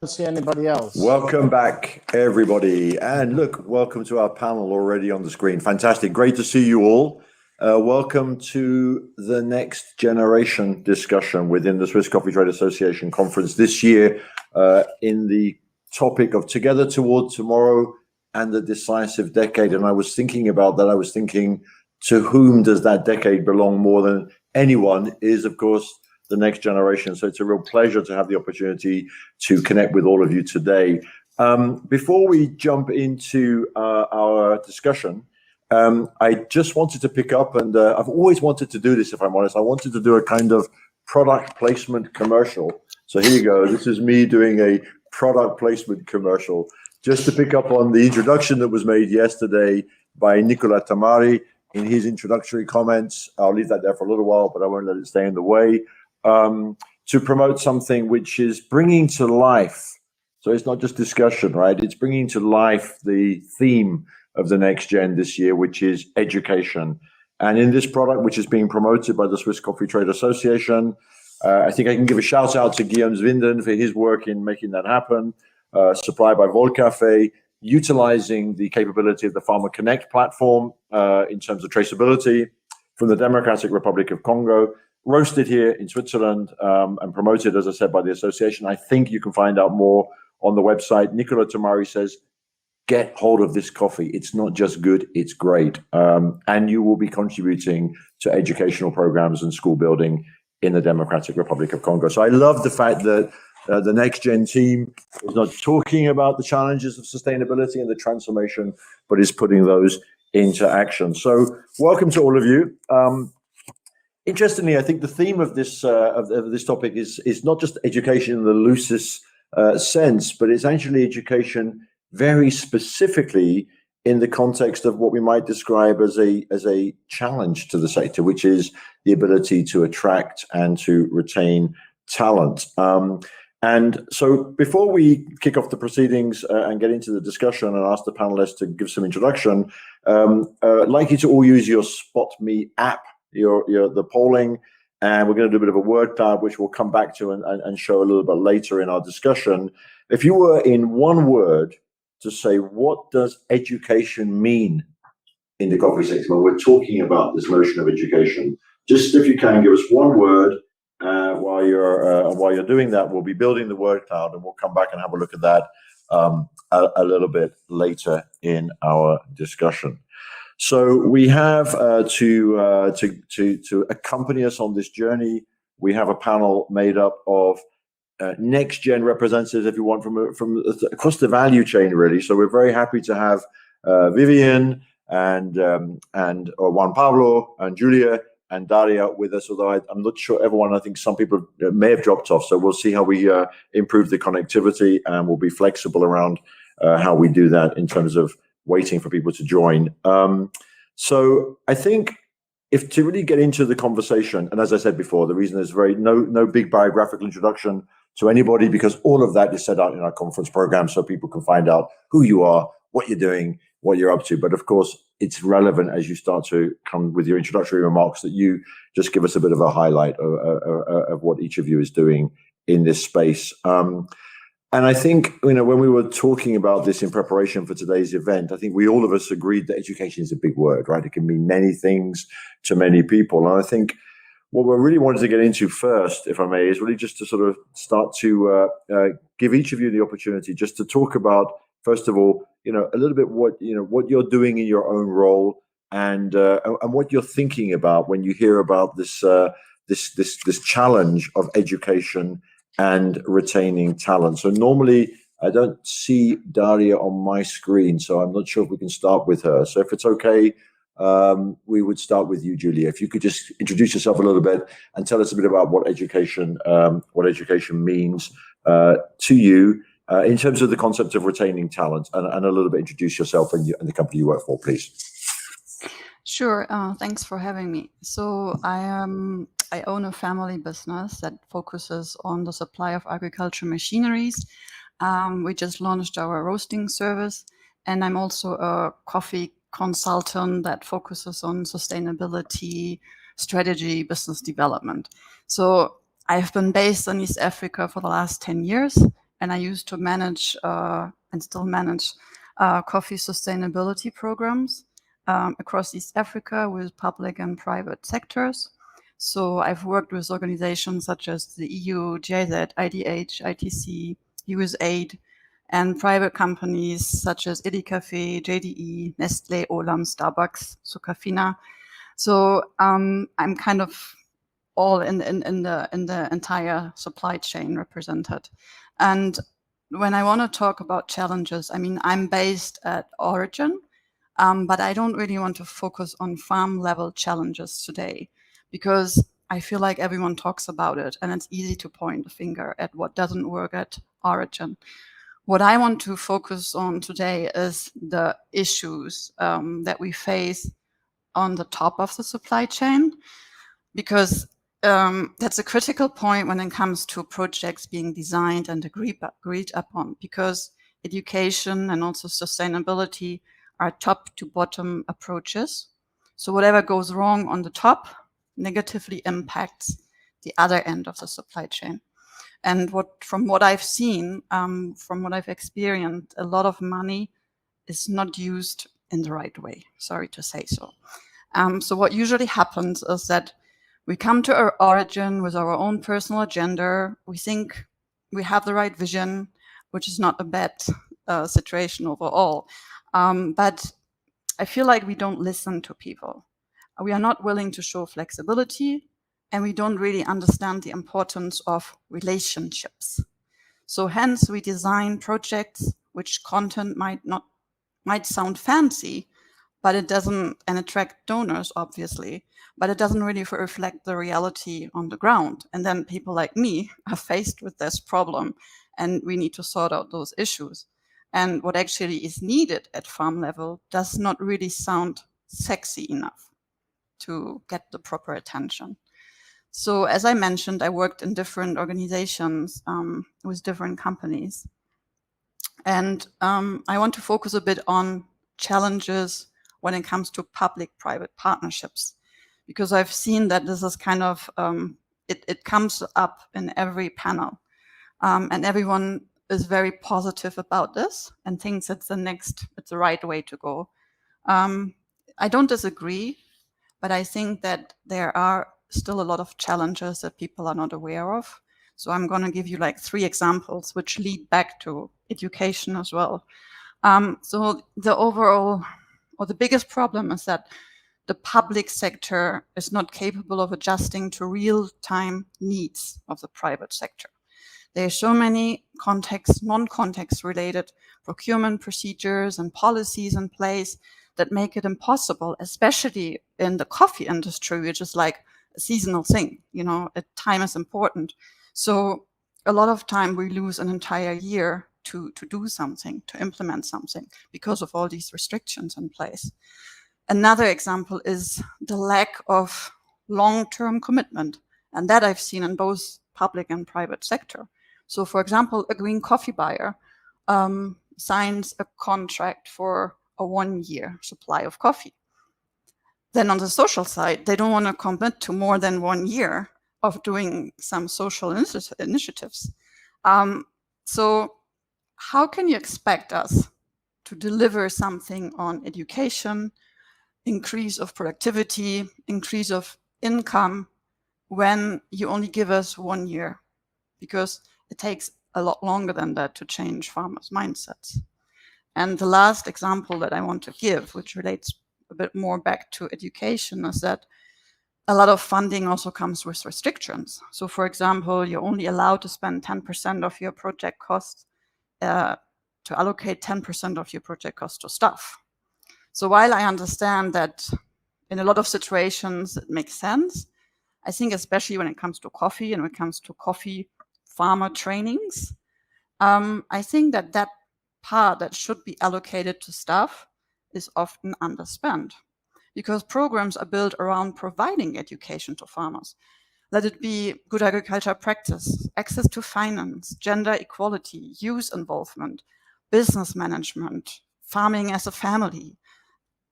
See anybody else? Welcome back, everybody. And look, welcome to our panel already on the screen. Fantastic. Great to see you all. Welcome to the next generation discussion within the Swiss Coffee Trade Association conference this year in the topic of Together Toward Tomorrow and the Decisive Decade. And I was thinking about that. I was thinking, to whom does that decade belong more than anyone is, of course, the next generation. So it's a real pleasure to have the opportunity to connect with all of you today. Before we jump into our discussion, I just wanted to pick up, and I've always wanted to do this, if I'm honest. I wanted to do a kind of product placement commercial. So here you go. This is me doing a product placement commercial, just to pick up on the introduction that was made yesterday by Nicola Tamari in his introductory comments. I'll leave that there for a little while, but I won't let it stay in the way. To promote something which is bringing to life. So it's not just discussion, right? It's bringing to life the theme of the Next Gen this year, which is education. And in this product, which is being promoted by the Swiss Coffee Trade Association, I think I can give a shout out to Guillaume Zwinden for his work in making that happen, supplied by Volcafe, utilizing the capability of the Farmer Connect platform in terms of traceability from the Democratic Republic of Congo, roasted here in Switzerland and promoted, as I said, by the association. I think you can find out more on the website. Nicola Tamari says, get hold of this coffee. It's not just good, it's great. And you will be contributing to educational programs and school building in the Democratic Republic of Congo. So I love the fact that the Next Gen team is not talking about the challenges of sustainability and the transformation, but is putting those into action. So welcome to all of you. Interestingly, I think the theme of this topic is not just education in the loosest sense, but it's actually education very specifically in the context of what we might describe as a challenge to the sector, which is the ability to attract and to retain talent. And so before we kick off the proceedings and get into the discussion and ask the panelists to give some introduction, I'd like you to all use your Spot Me app, the polling, and we're going to do a bit of a word cloud, which we'll come back to and show a little bit later in our discussion. If you were in one word to say, what does education mean in the coffee sector when we're talking about this notion of education? Just if you can, give us one word while you're doing that. We'll be building the word cloud, and we'll come back and have a look at that a little bit later in our discussion. So we have to accompany us on this journey. We have a panel made up of Next Gen representatives, if you want, from across the value chain, really. So we're very happy to have Vivian and Juan, Pablo and Julia and Daria with us. Although I'm not sure everyone. I think some people may have dropped off. So we'll see how we improve the connectivity, and we'll be flexible around how we do that in terms of waiting for people to join. So I think if to really get into the conversation, and as I said before, the reason there's no big biographical introduction to anybody, because all of that is set out in our conference program so people can find out who you are, what you're doing, what you're up to. But of course, it's relevant as you start to come with your introductory remarks that you just give us a bit of a highlight of what each of you is doing in this space. And I think, when we were talking about this in preparation for today's event, I think all of us agreed that education is a big word, right? It can mean many things to many people. And I think what we really wanted to get into first, if I may, is really just to sort of start to give each of you the opportunity just to talk about, first of all, a little bit what you're doing in your own role and what you're thinking about when you hear about this challenge of education and retaining talent. So normally I don't see Daria on my screen, so I'm not sure if we can start with her. So if it's okay, we would start with you, Julia. If you could just introduce yourself a little bit and tell us a bit about what education means to you in terms of the concept of retaining talent, and a little bit introduce yourself and the company you work for, please. Sure. Thanks for having me. So I own a family business that focuses on the supply of agricultural machineries. We just launched our roasting service, and I'm also a coffee consultant that focuses on sustainability, strategy, business development. So I've been based in East Africa for the last 10 years, and I used to manage and still manage coffee sustainability programs across East Africa with public and private sectors. So I've worked with organizations such as the EU, GIZ, IDH, ITC, USAID, and private companies such as Illycaffè, JDE, Nestle, Olam, Starbucks, Sucafina. So I'm kind of all in the entire supply chain represented. And when I want to talk about challenges, I mean, I'm based at origin, but I don't really want to focus on farm level challenges today, because I feel like everyone talks about it and it's easy to point a finger at what doesn't work at origin. What I want to focus on today is the issues that we face on the top of the supply chain, because that's a critical point when it comes to projects being designed and agreed upon, because education and also sustainability are top to bottom approaches. So whatever goes wrong on the top negatively impacts the other end of the supply chain. And from what I've seen, from what I've experienced, a lot of money is not used in the right way. Sorry to say so. So what usually happens is that we come to our origin with our own personal agenda. We think we have the right vision, which is not a bad situation overall. But I feel like we don't listen to people. We are not willing to show flexibility, and we don't really understand the importance of relationships. So hence we design projects which content might sound fancy, but it doesn't, and attract donors, obviously, but it doesn't really reflect the reality on the ground. And then people like me are faced with this problem, and we need to sort out those issues. And what actually is needed at farm level does not really sound sexy enough to get the proper attention. So as I mentioned, I worked in different organizations with different companies. And I want to focus a bit on challenges when it comes to public-private partnerships, because I've seen that this is kind of, it comes up in every panel. And everyone is very positive about this and thinks it's the right way to go. I don't disagree, but I think that there are still a lot of challenges that people are not aware of. So I'm going to give you like 3 examples which lead back to education as well. So the overall, or the biggest problem is that the public sector is not capable of adjusting to real-time needs of the private sector. There are so many non-context related procurement procedures and policies in place that make it impossible, especially in the coffee industry, which is like a seasonal thing. Time is important. So a lot of time we lose an entire year to do something, to implement something, because of all these restrictions in place. Another example is the lack of long-term commitment, and that I've seen in both public and private sector. So for example, a green coffee buyer signs a contract for a 1-year supply of coffee. Then on the social side, they don't want to commit to more than 1 year of doing some social initiatives. So how can you expect us to deliver something on education, increase of productivity, increase of income, when you only give us 1 year? Because it takes a lot longer than that to change farmers' mindsets. And the last example that I want to give, which relates a bit more back to education, is that a lot of funding also comes with restrictions. So for example, you're only allowed to spend 10% of your project costs, to allocate 10% of your project cost to staff. So while I understand that in a lot of situations it makes sense, I think especially when it comes to coffee and when it comes to coffee farmer trainings, I think that part that should be allocated to staff is often underspent, because programs are built around providing education to farmers. Let it be good agriculture practice, access to finance, gender equality, youth involvement, business management, farming as a family.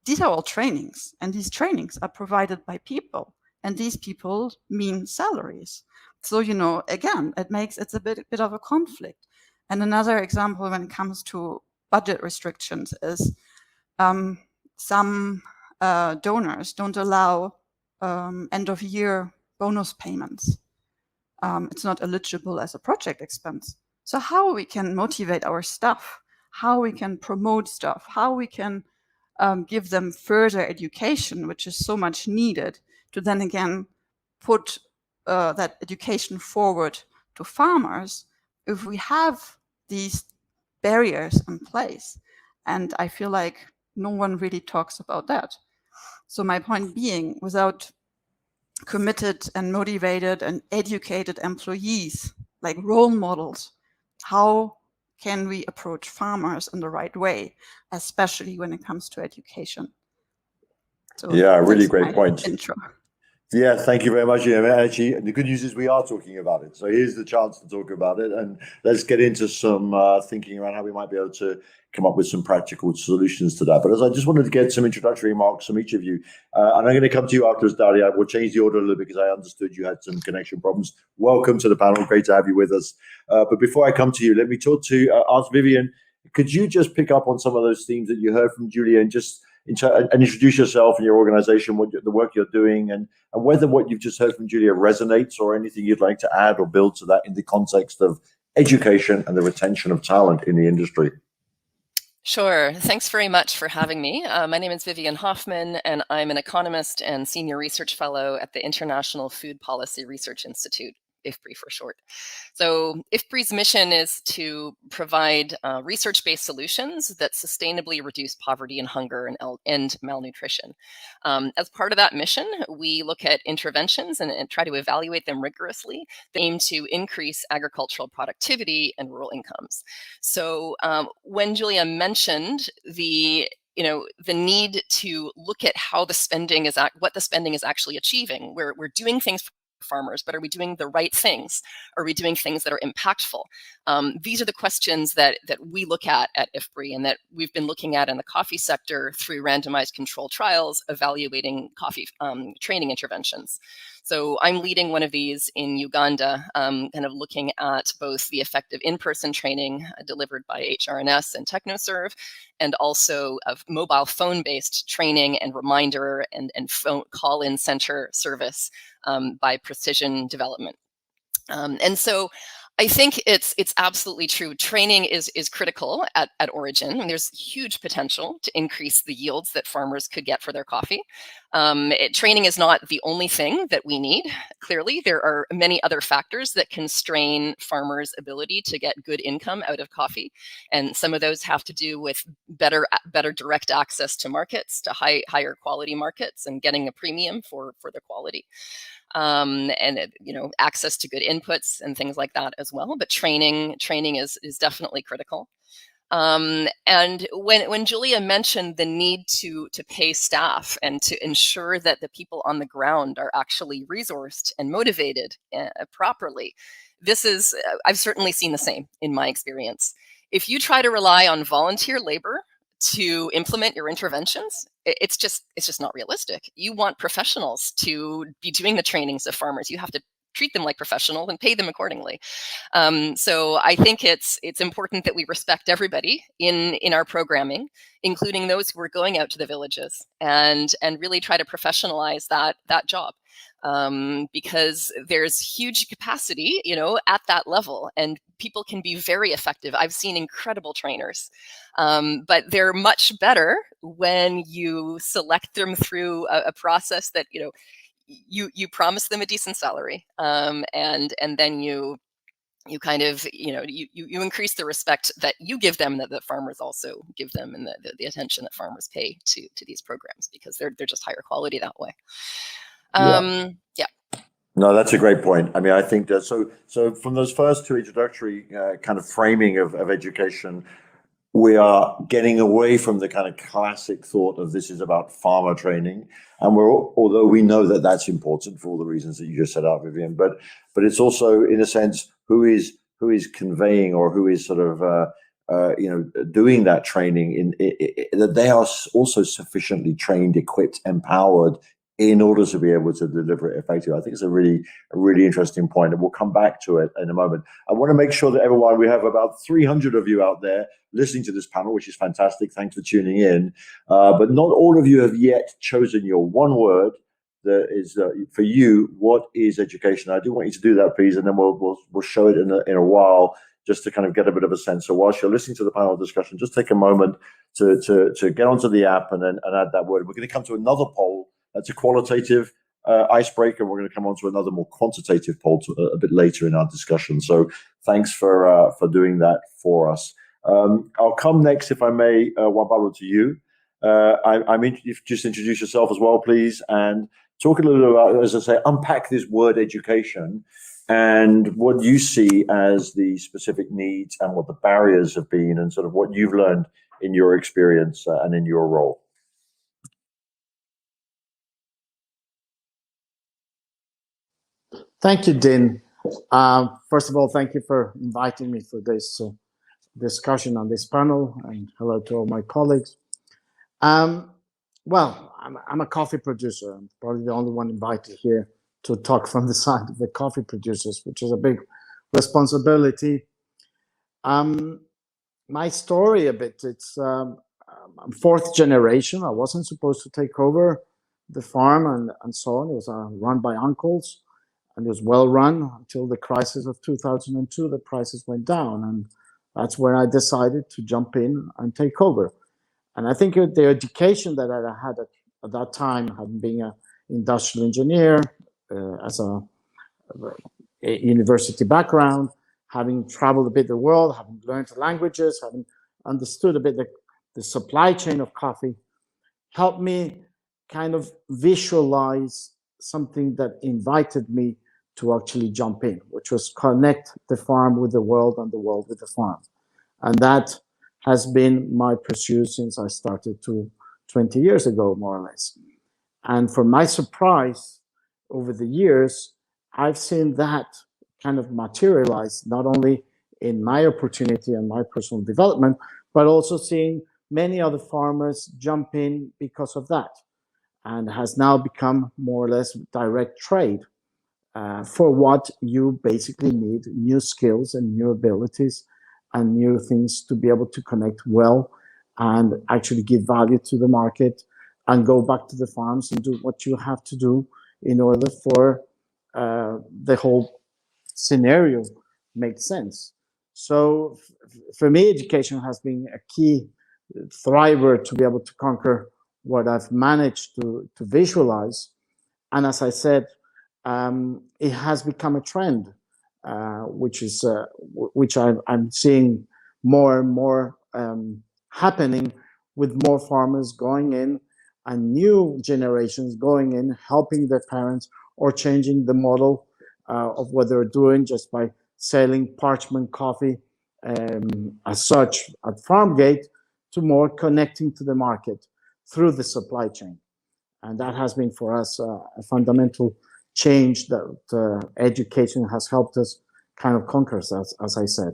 These are all trainings, and these trainings are provided by people, and these people mean salaries. So, again, it's a bit of a conflict. And another example when it comes to budget restrictions is some donors don't allow end of year bonus payments. It's not eligible as a project expense. So how we can motivate our staff, how we can promote stuff, how we can give them further education, which is so much needed, to then again put that education forward to farmers, if we have these barriers in place. And I feel like no one really talks about that. So my point being, without committed and motivated and educated employees, like role models, how can we approach farmers in the right way, especially when it comes to education? So yeah, really great point. Intro. Yeah, thank you very much. Yeah, actually, the good news is we are talking about it. So here's the chance to talk about it, and let's get into some thinking around how we might be able to come up with some practical solutions to that. But as I just wanted to get some introductory remarks from each of you, and I'm going to come to you afterwards, Daria. We'll change the order a little bit because I understood you had some connection problems. Welcome to the panel. Great to have you with us. But before I come to you, let me talk to ask Vivian. Could you just pick up on some of those themes that you heard from Julia and just and introduce yourself and your organization, what the work you're doing, and whether what you've just heard from Julia resonates or anything you'd like to add or build to that in the context of education and the retention of talent in the industry. Sure. Thanks very much for having me. My name is Vivian Hoffmann, and I'm an economist and senior research fellow at the International Food Policy Research Institute, IFPRI for short. So IFPRI's mission is to provide research-based solutions that sustainably reduce poverty and hunger and end malnutrition. As part of that mission, we look at interventions and try to evaluate them rigorously that aim to increase agricultural productivity and rural incomes. So when Julia mentioned the need to look at how the spending is, what the spending is actually achieving, we're doing things for farmers, but are we doing the right things? Are we doing things that are impactful? These are the questions that we look at IFPRI and that we've been looking at in the coffee sector through randomized control trials evaluating coffee training interventions. So I'm leading one of these in Uganda, kind of looking at both the effective in-person training delivered by HRNS and TechnoServe, and also of mobile phone-based training and reminder and phone call-in center service by Precision Development. And so I think it's absolutely true. Training is critical at origin, and there's huge potential to increase the yields that farmers could get for their coffee. Training is not the only thing that we need. Clearly, there are many other factors that constrain farmers' ability to get good income out of coffee, and some of those have to do with better direct access to markets, to higher quality markets, and getting a premium for the quality. And access to good inputs and things like that as well. But training is definitely critical. And when Julia mentioned the need to pay staff and to ensure that the people on the ground are actually resourced and motivated properly, I've certainly seen the same in my experience. If you try to rely on volunteer labor to implement your interventions, it's just not realistic. You want professionals to be doing the trainings of farmers. You have to treat them like professionals and pay them accordingly. So I think it's important that we respect everybody in our programming, including those who are going out to the villages, and really try to professionalize that job. Because there's huge capacity, at that level, and people can be very effective. I've seen incredible trainers, but they're much better when you select them through a process that, you promise them a decent salary, and then you kind of, you increase the respect that you give them, that the farmers also give them, and the attention that farmers pay to these programs, because they're just higher quality that way. Yeah. No, that's a great point. I mean, I think that so from those first two introductory kind of framing of education, we are getting away from the kind of classic thought of this is about farmer training, and although we know that that's important for all the reasons that you just set out, Vivian, but it's also, in a sense, who is conveying, or who is sort of doing that training that they are also sufficiently trained, equipped, empowered in order to be able to deliver it effectively. I think it's a really interesting point, and we'll come back to it in a moment. I want to make sure that everyone, we have about 300 of you out there listening to this panel, which is fantastic. Thanks for tuning in. But not all of you have yet chosen your one word that is for you. What is education? I do want you to do that, please, and then we'll show it in a while, just to kind of get a bit of a sense. So whilst you're listening to the panel discussion, just take a moment to get onto the app and add that word. We're going to come to another poll. That's a qualitative icebreaker. We're going to come on to another more quantitative poll a bit later in our discussion. So thanks for doing that for us. I'll come next, if I may, Juan Pablo, to you. If you just introduce yourself as well, please, and talk a little bit about, as I say, unpack this word education and what you see as the specific needs and what the barriers have been, and sort of what you've learned in your experience and in your role. Thank you, Dean. First of all, thank you for inviting me for this discussion on this panel, and hello to all my colleagues. Well, I'm a coffee producer. I'm probably the only one invited here to talk from the side of the coffee producers, which is a big responsibility. My story a bit, I'm fourth generation. I wasn't supposed to take over the farm and so on. It was run by uncles, and it was well run until the crisis of 2002. The prices went down, and that's where I decided to jump in and take over. And I think the education that I had at that time, having been an industrial engineer, as a university background, having traveled a bit the world, having learned the languages, having understood a bit the supply chain of coffee, helped me kind of visualize something that invited me to actually jump in, which was connect the farm with the world and the world with the farm. And that has been my pursuit since I started 20 years ago, more or less. And for my surprise, over the years, I've seen that kind of materialize, not only in my opportunity and my personal development, but also seeing many other farmers jump in because of that, and has now become more or less direct trade for what you basically need: new skills and new abilities and new things to be able to connect well and actually give value to the market and go back to the farms and do what you have to do in order for the whole scenario make sense. So for me, education has been a key driver to be able to conquer what I've managed to visualize. And as I said, it has become a trend, which I'm seeing more and more happening, with more farmers going in and new generations going in, helping their parents or changing the model of what they're doing just by selling parchment coffee as such at farm gate, to more connecting to the market through the supply chain. And that has been for us a fundamental change that education has helped us kind of conquer, as I said.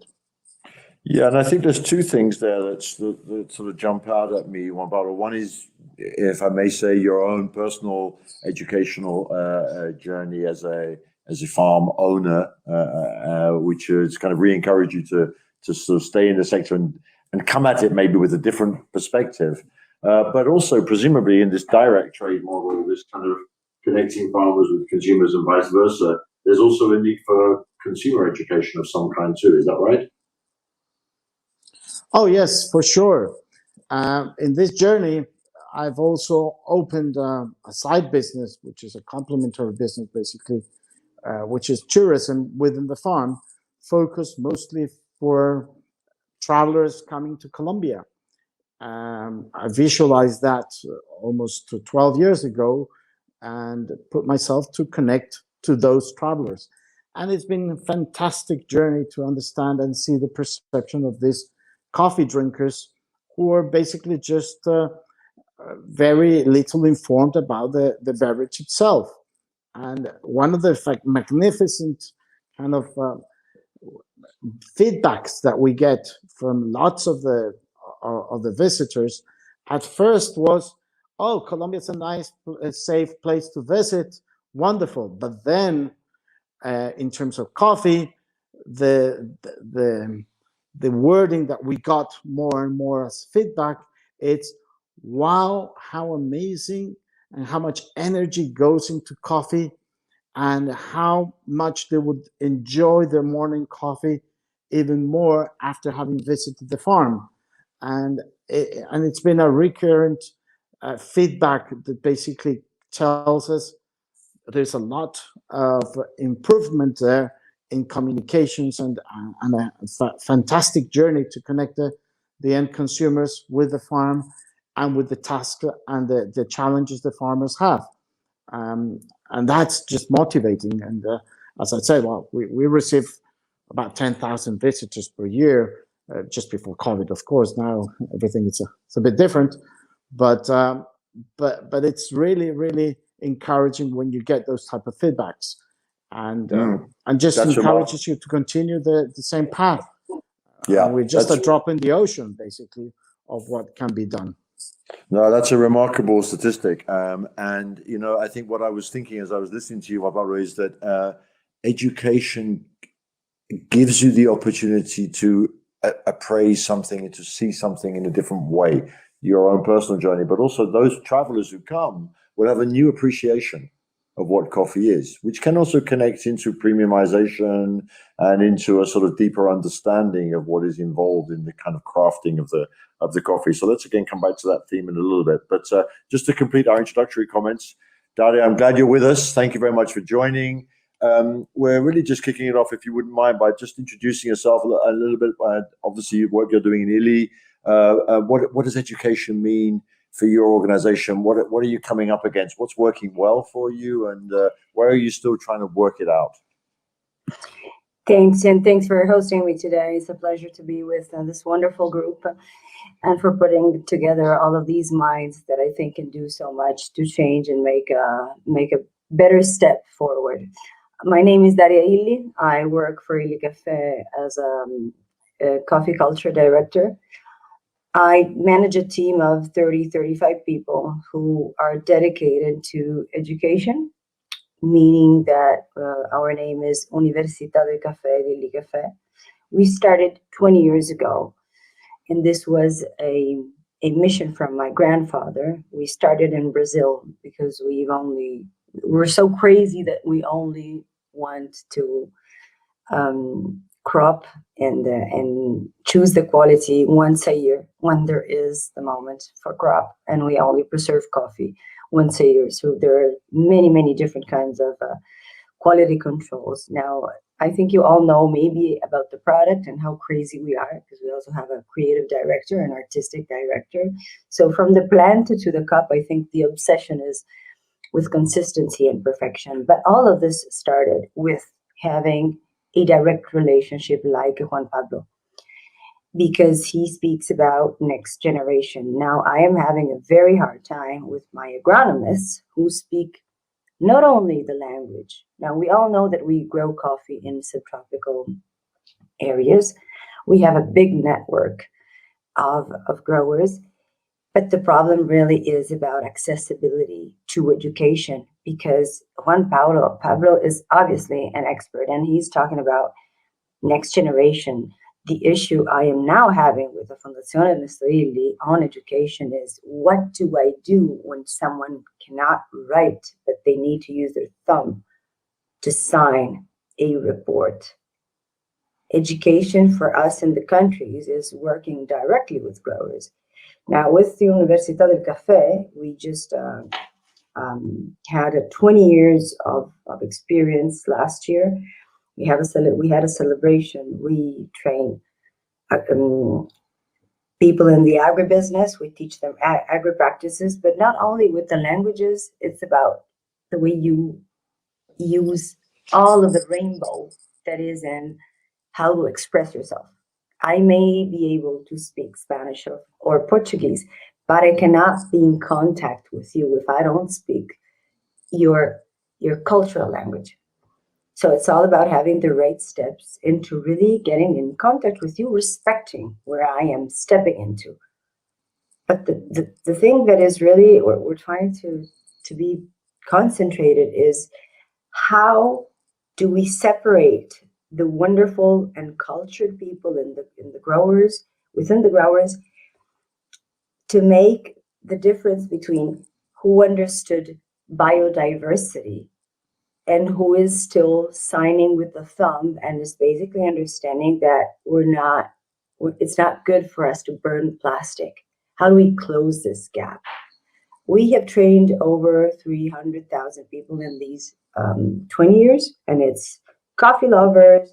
Yeah, and I think there's two things there that sort of jump out at me, Juan Pablo. One is, if I may say, your own personal educational journey as a farm owner, which has kind of re-encouraged you to sort of stay in the sector and come at it maybe with a different perspective. But also, presumably, in this direct trade model, this kind of connecting farmers with consumers and vice versa, there's also a need for consumer education of some kind too. Is that right? Oh, yes, for sure. In this journey, I've also opened a side business, which is a complementary business, basically, which is tourism within the farm, focused mostly for travelers coming to Colombia. I visualized that almost 12 years ago and put myself to connect to those travelers. And it's been a fantastic journey to understand and see the perception of these coffee drinkers who are basically just very little informed about the beverage itself. And one of the magnificent kind of feedbacks that we get from lots of the visitors at first was, oh, Colombia is a nice, safe place to visit. Wonderful. But then in terms of coffee, the wording that we got more and more as feedback, it's wow, how amazing and how much energy goes into coffee, and how much they would enjoy their morning coffee even more after having visited the farm. And it's been a recurrent feedback that basically tells us there's a lot of improvement there in communications, and a fantastic journey to connect the end consumers with the farm and with the task and the challenges the farmers have. And that's just motivating. And as I said, well, we receive about 10,000 visitors per year, just before COVID, of course. Now everything it's a bit different, but it's really, really encouraging when you get those type of feedbacks, and just encourages you to continue the same path. Yeah, we're just a drop in the ocean, basically, of what can be done. No, that's a remarkable statistic. And, you know, I think what I was thinking as I was listening to you, Pablo, is that education gives you the opportunity to appraise something and to see something in a different way, your own personal journey, but also those travelers who come will have a new appreciation of what coffee is, which can also connect into premiumization and into a sort of deeper understanding of what is involved in the kind of crafting of the coffee. So let's again come back to that theme in a little bit. But just to complete our introductory comments, Daria, I'm glad you're with us. Thank you very much for joining. We're really just kicking it off, if you wouldn't mind, by just introducing yourself a little bit. Obviously, what you're doing in Illy. What does education mean for your organization? What are you coming up against? What's working well for you, and where are you still trying to work it out? Thanks, and thanks for hosting me today. It's a pleasure to be with this wonderful group, and for putting together all of these minds that I think can do so much to change and make a better step forward. My name is Daria Illy. I work for Illycaffè as a coffee culture director. I manage a team of 30, 35 people who are dedicated to education, meaning that our name is Università del Caffè di Illycaffè. We started 20 years ago, and this was a mission from my grandfather. We started in Brazil because we're so crazy that we only want to crop and choose the quality once a year when there is the moment for crop, and we only preserve coffee once a year. So there are many, many different kinds of quality controls. Now, I think you all know maybe about the product and how crazy we are, because we also have a creative director and artistic director. So from the plant to the cup, I think the obsession is with consistency and perfection. But all of this started with having a direct relationship like Juan Pablo, because he speaks about next generation. Now, I am having a very hard time with my agronomists who speak not only the language. Now, we all know that we grow coffee in subtropical areas. We have a big network of growers, but the problem really is about accessibility to education, because Pablo is obviously an expert, and he's talking about next generation. The issue I am now having with the Fondazione Ernesto Illy on education is, what do I do when someone cannot write, but they need to use their thumb to sign a report? Education for us in the countries is working directly with growers. Now, with the Università del Caffè, we just had 20 years of experience last year. We had a celebration. We train people in the agribusiness. We teach them agri practices, but not only with the languages. It's about the way you use all of the rainbow that is in how to express yourself. I may be able to speak Spanish or Portuguese, but I cannot be in contact with you if I don't speak your cultural language. So it's all about having the right steps into really getting in contact with you, respecting where I am stepping into. But the thing that is really we're trying to be concentrated is how do we separate the wonderful and cultured people in the growers, within the growers, to make the difference between who understood biodiversity and who is still signing with the thumb and is basically understanding that it's not good for us to burn plastic. How do we close this gap? We have trained over 300,000 people in these 20 years, and it's coffee lovers,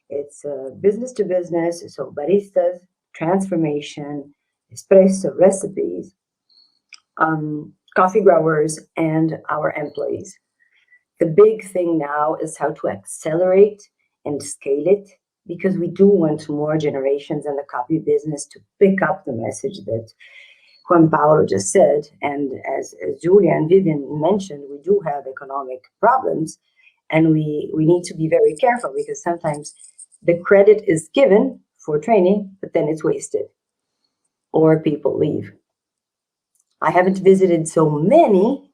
it's business to business, so baristas, transformation, espresso recipes, coffee growers, and our employees. The big thing now is how to accelerate and scale it, because we do want more generations in the coffee business to pick up the message that Juan Pablo just said. And as Julia and Vivian mentioned, we do have economic problems, and we need to be very careful, because sometimes the credit is given for training, but then it's wasted or people leave. I haven't visited so many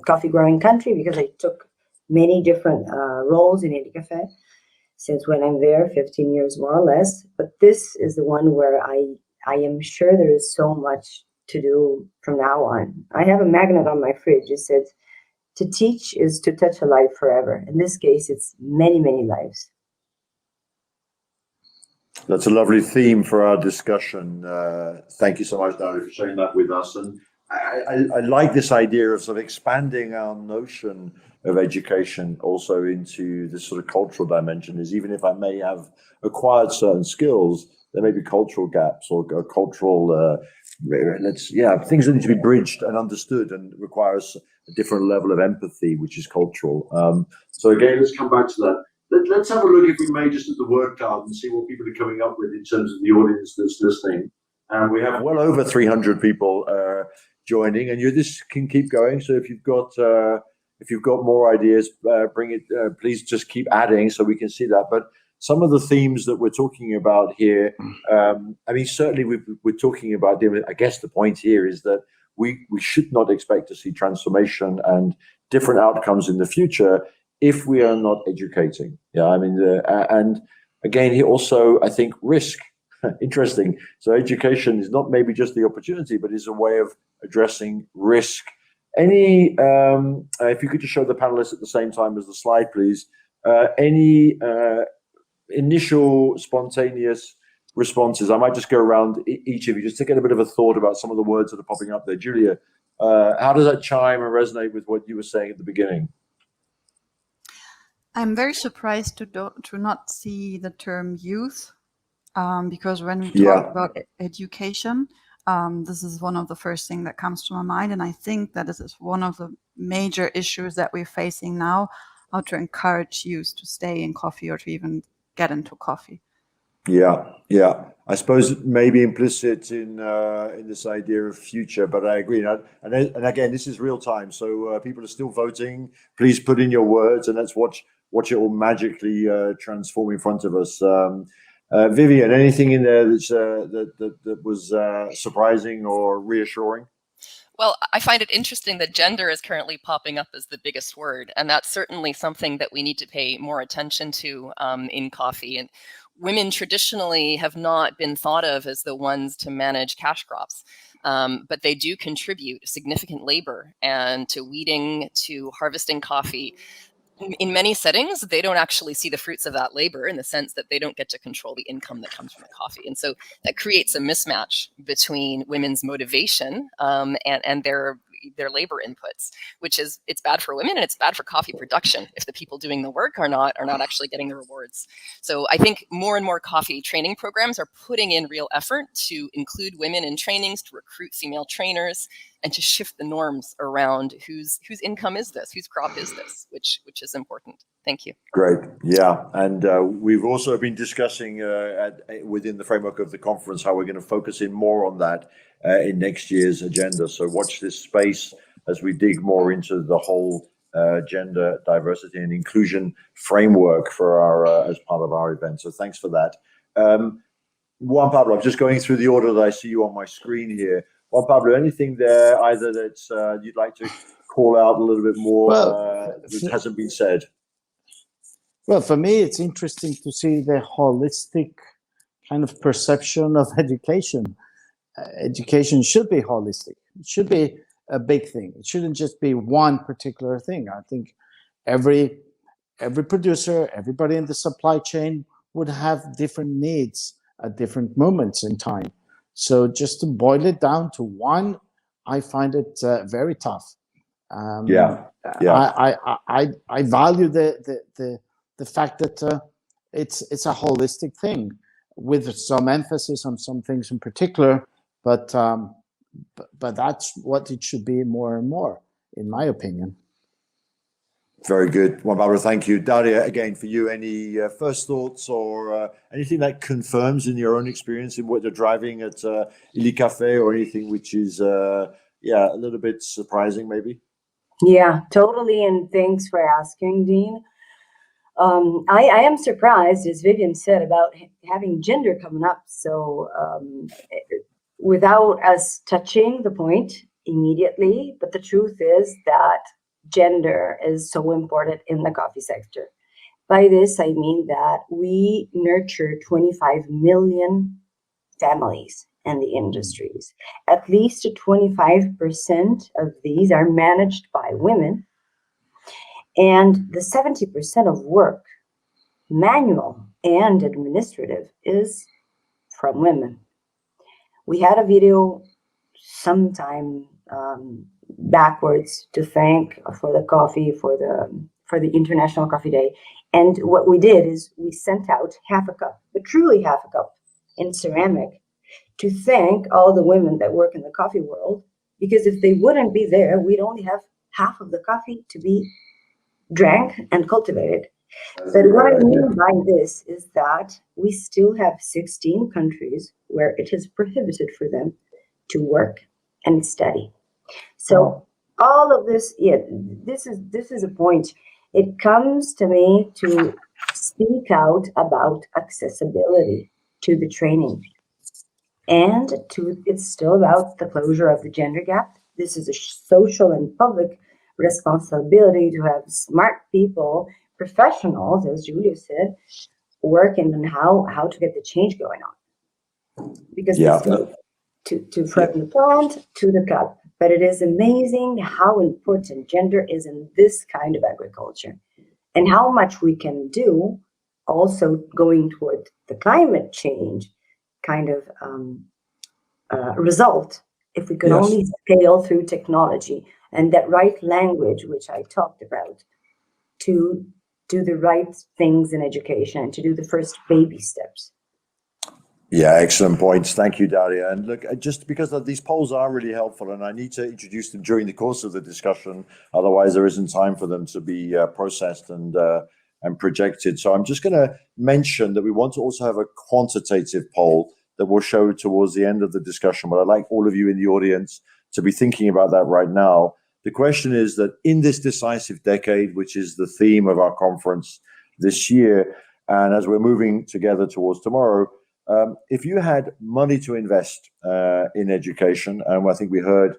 coffee growing country because I took many different roles in Illycaffè since when I'm there, 15 years more or less. But this is the one where I am sure there is so much to do from now on. I have a magnet on my fridge. It says, to teach is to touch a life forever. In this case, it's many, many lives. That's a lovely theme for our discussion. Thank you so much, Daria, for sharing that with us. And I like this idea of sort of expanding our notion of education also into this sort of cultural dimension. Is even if I may have acquired certain skills, there may be cultural gaps or cultural things that need to be bridged and understood, and requires a different level of empathy, which is cultural. So again, let's come back to that. Let's have a look, if we may, just at the word card and see what people are coming up with in terms of the audience that's listening. And we have well over 300 people joining, and this can keep going. So if you've got more ideas, bring it. Please just keep adding so we can see that. But some of the themes that we're talking about here, I mean, certainly we're talking about. I guess the point here is that we should not expect to see transformation and different outcomes in the future if we are not educating. Yeah, I mean, and again, here also, I think risk. Interesting. So education is not maybe just the opportunity, but is a way of addressing risk. Any, if you could just show the panelists at the same time as the slide, please. Any initial spontaneous responses? I might just go around each of you, just to get a bit of a thought about some of the words that are popping up there. Julia, how does that chime and resonate with what you were saying at the beginning? I'm very surprised to not see the term youth, because when we talk about education, this is one of the first things that comes to my mind. And I think that this is one of the major issues that we're facing now, how to encourage youth to stay in coffee or to even get into coffee. Yeah. I suppose maybe implicit in this idea of future, but I agree. And again, this is real time, so people are still voting. Please put in your words, and let's watch it all magically transform in front of us. Vivian, anything in there that was surprising or reassuring? Well, I find it interesting that gender is currently popping up as the biggest word, and that's certainly something that we need to pay more attention to in coffee. And women traditionally have not been thought of as the ones to manage cash crops, but they do contribute significant labor and to weeding, to harvesting coffee. In many settings, they don't actually see the fruits of that labor, in the sense that they don't get to control the income that comes from the coffee. And so that creates a mismatch between women's motivation and their labor inputs, it's bad for women and it's bad for coffee production if the people doing the work are not actually getting the rewards. So I think more and more coffee training programs are putting in real effort to include women in trainings, to recruit female trainers, and to shift the norms around whose income is this, whose crop is this, which is important. Thank you. Great. Yeah. And we've also been discussing within the framework of the conference how we're going to focus in more on that in next year's agenda. So watch this space as we dig more into the whole gender diversity and inclusion framework for our as part of our event. So thanks for that. Juan Pablo, I'm just going through the order that I see you on my screen here. Well, Pablo, anything there either that you'd like to call out a little bit more that hasn't been said? Well, for me, it's interesting to see the holistic kind of perception of education. Education should be holistic. It should be a big thing. It shouldn't just be one particular thing. I think every producer, everybody in the supply chain would have different needs at different moments in time. So just to boil it down to one, I find it very tough. I value the fact that it's a holistic thing with some emphasis on some things in particular, but that's what it should be more and more, in my opinion. Very good. Well, Pablo, thank you. Daria, again, for you, any first thoughts or anything that confirms in your own experience in what you're driving at Illycaffè, or anything which is, a little bit surprising maybe? Yeah, totally. And thanks for asking, Dean. I am surprised, as Vivian said, about having gender coming up. So without us touching the point immediately, but the truth is that gender is so important in the coffee sector. By this, I mean that we nurture 25 million families in the industries. At least 25% of these are managed by women. And the 70% of work, manual and administrative, is from women. We had a video sometime backwards to thank for the coffee, for the International Coffee Day. And what we did is we sent out half a cup, but truly half a cup, in ceramic, to thank all the women that work in the coffee world, because if they wouldn't be there, we'd only have half of the coffee to be drank and cultivated. But what I mean by this is that we still have 16 countries where it is prohibited for them to work and study. So all of this, this is a point. It comes to me to speak out about accessibility to the training. And it's still about the closure of the gender gap. This is a social and public responsibility to have smart people, professionals, as Julia said, working on how to get the change going on. Because from the plant to the cup. But it is amazing how important gender is in this kind of agriculture, and how much we can do also going toward the climate change kind of result if we can only scale through technology and that right language, which I talked about, to do the right things in education, to do the first baby steps. Yeah, excellent points. Thank you, Daria. And look, just because these polls are really helpful, and I need to introduce them during the course of the discussion, otherwise there isn't time for them to be processed and projected. So I'm just going to mention that we want to also have a quantitative poll that we'll show towards the end of the discussion. But I'd like all of you in the audience to be thinking about that right now. The question is that in this decisive decade, which is the theme of our conference this year, and as we're moving together towards tomorrow, if you had money to invest in education, and I think we heard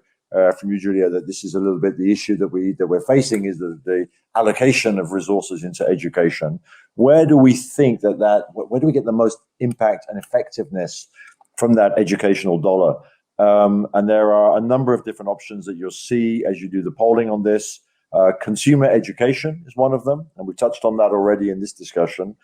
from you, Julia, that this is a little bit the issue that we're facing, is the allocation of resources into education. Where do we think where do we get the most impact and effectiveness from that educational dollar? And there are a number of different options that you'll see as you do the polling on this. Consumer education is one of them, and we touched on that already in this discussion.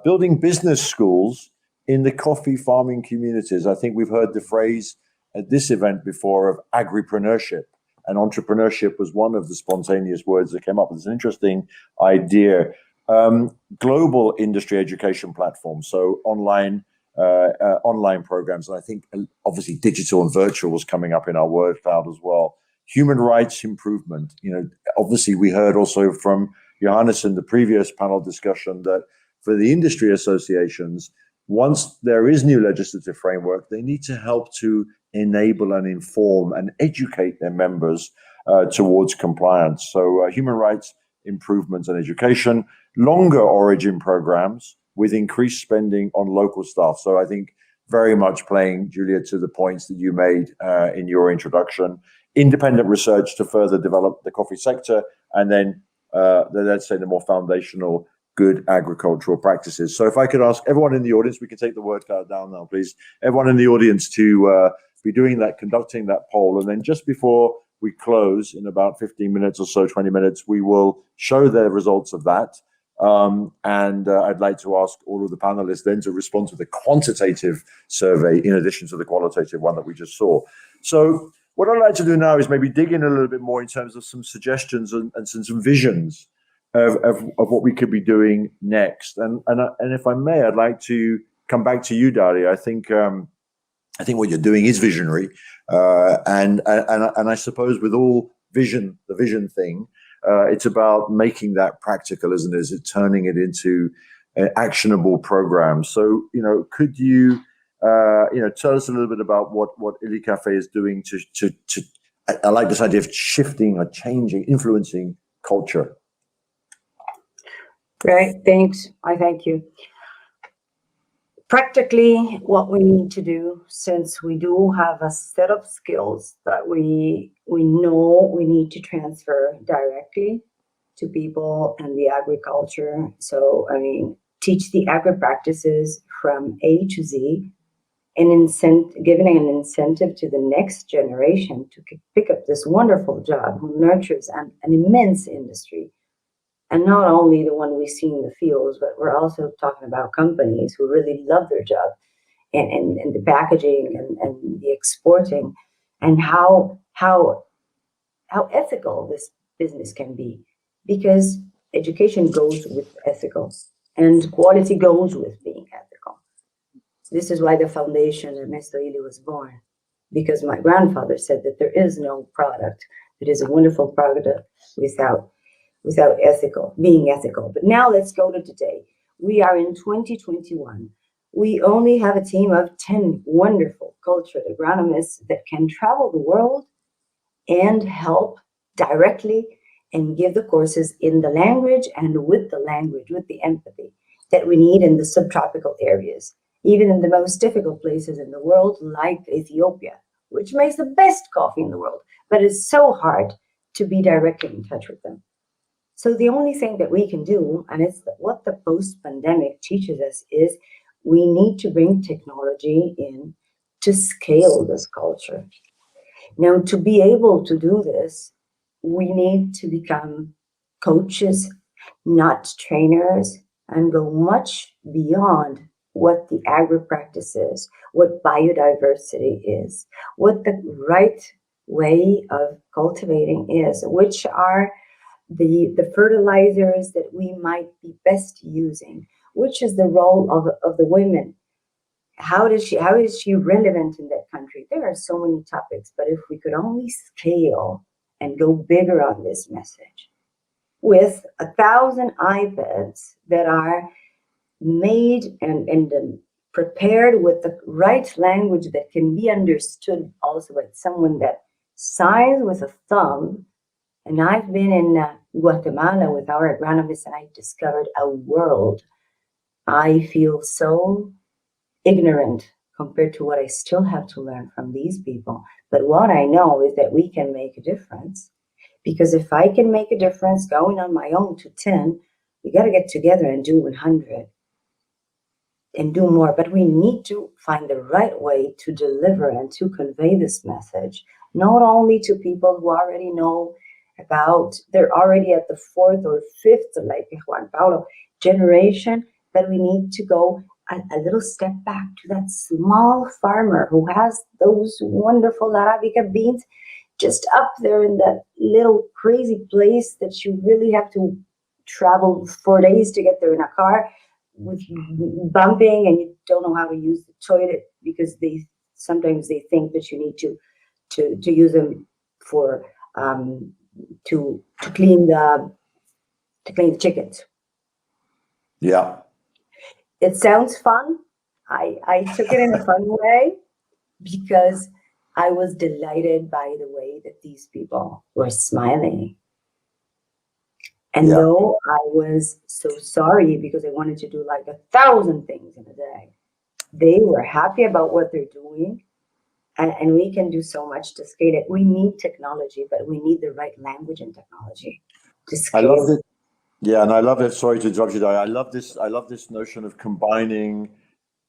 Building business schools in the coffee farming communities. I think we've heard the phrase at this event before of agripreneurship, and entrepreneurship was one of the spontaneous words that came up. It's an interesting idea. Global industry education platforms, so online programs. And I think obviously digital and virtual was coming up in our word cloud as well. Human rights improvement. Obviously we heard also from Johannes in the previous panel discussion that for the industry associations, once there is new legislative framework, they need to help to enable and inform and educate their members towards compliance. So human rights improvements and education, longer origin programs with increased spending on local staff. So I think very much playing, Julia, to the points that you made in your introduction. Independent research to further develop the coffee sector, and then let's say the more foundational good agricultural practices. So if I could ask everyone in the audience, we can take the word card down now, please. Everyone in the audience to be doing that, conducting that poll. And then just before we close in about 15 minutes or so, 20 minutes, we will show the results of that. And I'd like to ask all of the panelists then to respond to the quantitative survey in addition to the qualitative one that we just saw. So what I'd like to do now is maybe dig in a little bit more in terms of some suggestions and some visions of what we could be doing next. And if I may, I'd like to come back to you, Daria. I think what you're doing is visionary, and I suppose with all vision, the vision thing, it's about making that practical, isn't it? Is it turning it into actionable programs? So, could you, tell us a little bit about what Illycaffè is doing to I like this idea of shifting or changing, influencing culture. Right, thanks. I thank you. Practically, what we need to do, since we do have a set of skills that we know we need to transfer directly to people and the agriculture. So, teach the agri practices from A to Z, and giving an incentive to the next generation to pick up this wonderful job who nurtures an immense industry. And not only the one we see in the fields, but we're also talking about companies who really love their job and the packaging and the exporting, and how ethical this business can be, because education goes with ethical and quality goes with being ethical. This is why the foundation of Ernesto Illy was born, because my grandfather said that there is no product that is a wonderful product without being ethical. But now let's go to today. We are in 2021. We only have a team of 10 wonderful cultured agronomists that can travel the world and help directly and give the courses in the language and with the empathy that we need in the subtropical areas, even in the most difficult places in the world, like Ethiopia, which makes the best coffee in the world, but it's so hard to be directly in touch with them. So the only thing that we can do, and it's what the post-pandemic teaches us, is we need to bring technology in to scale this culture. Now, to be able to do this, we need to become coaches, not trainers, and go much beyond what the agri-practice is, what biodiversity is, what the right way of cultivating is, which are the fertilizers that we might be best using, which is the role of the women. How is she relevant in that country? There are so many topics, but if we could only scale and go bigger on this message with 1,000 iPads that are made and prepared with the right language that can be understood also by someone that signs with a thumb. And I've been in Guatemala with our agronomists, and I discovered a world. I feel so ignorant compared to what I still have to learn from these people. But what I know is that we can make a difference. Because if I can make a difference going on my own to 10, we got to get together and do 100 and do more. But we need to find the right way to deliver and to convey this message, not only to people who already know about, they're already at the 4th or 5th, like Juan Pablo, generation, but we need to go a little step back to that small farmer who has those wonderful Arabica beans just up there in that little crazy place that you really have to travel 4 days to get there in a car with bumping, and you don't know how to use the toilet because sometimes they think that you need to use them for to clean the chickens. Yeah. It sounds fun. I took it in a fun way because I was delighted by the way that these people were smiling. And though I was so sorry because I wanted to do like 1,000 things in a day, they were happy about what they're doing. And we can do so much to scale it. We need technology, but we need the right language and technology to scale. I love it. Yeah, and I love it. Sorry to interrupt you, Daria. I love this notion of combining